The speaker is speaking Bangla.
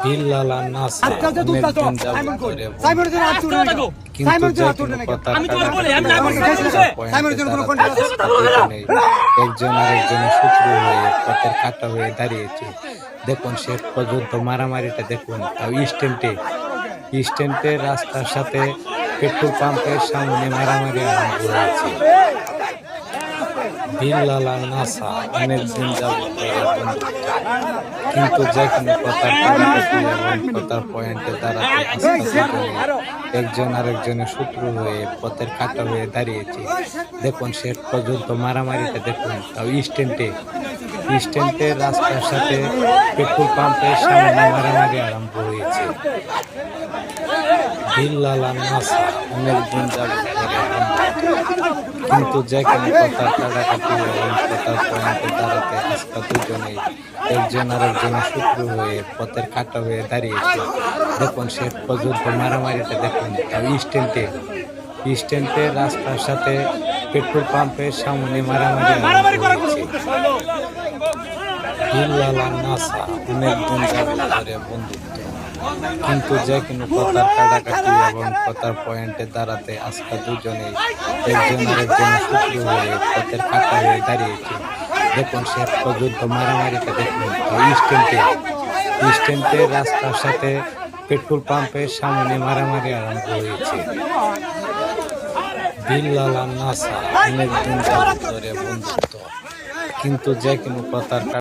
বিল্লাল আর নাসা অনেকদিন যাবত ধরে কিন্তু যে কোনো কথার একজন আরেকজনের শত্রু হয়ে পথের কাটা হয়ে দাঁড়িয়েছে। দেখুন শেষ পর্যন্ত মারামারিটা দেখুন, তাও স্ট্যান্ডে রাস্তার সাথে পেট্রোল পাম্পের সামনে মারামারি আরম্ভ হয়েছে। বিল্লাল আর নাসা অনেকদিন যাবত ধরে বন্ধুত্ব, কিন্তু যে কোনো কথার কাটাকাটি এবং কথার পয়েন্টে দাঁড়াতে একজন আরেকজনের শত্রু হয়ে পথের কাটা হয়ে দাঁড়িয়েছে। দেখুন শেষ পর্যন্ত মারামারিটা দেখুন, তাও স্ট্যান্ডে রাস্তার সাথে পেট্রোল পাম্পের সামনে মারামারি আরম্ভ হয়েছে। বিল্লাল আর নাসা অনেকদিন যাবত ধরে কিন্তু যে কোনো কথার কাটাকাটি এবং কথার পয়েন্টে দাঁড়াতে আজকে দুজনেই একজন আরেকজনের শত্রু হয়ে পথের কাটা হয়ে দাঁড়িয়েছে। দেখুন শেষ পর্যন্ত মারামারিটা দেখুন, তাও স্ট্যান্ডে রাস্তার সাথে পেট্রোল পাম্পের সামনে মারামারি আরম্ভ হয়েছে। বিল্লাল আর নাসা অনেকদিন যাবত ধরে বন্ধুত্ব, কিন্তু যে কোনো কথার কাটাকাটি এবং কথার পয়েন্টে দাঁড়াতে আজকে দুজনেই একজন আরেকজনের শত্রু হয়ে পথের কাটা হয়ে দাঁড়িয়েছে। দেখুন শেষ পর্যন্ত মারামারিটা দেখুন, স্ট্যান্ডে রাস্তার সাথে পেট্রোল পাম্পের সামনে মারামারি আরম্ভ হয়েছে। বিল্লাল আর নাসা অনেকদিন যাবত ধরে বন্ধুত্ব, কিন্তু যে কোনো কথার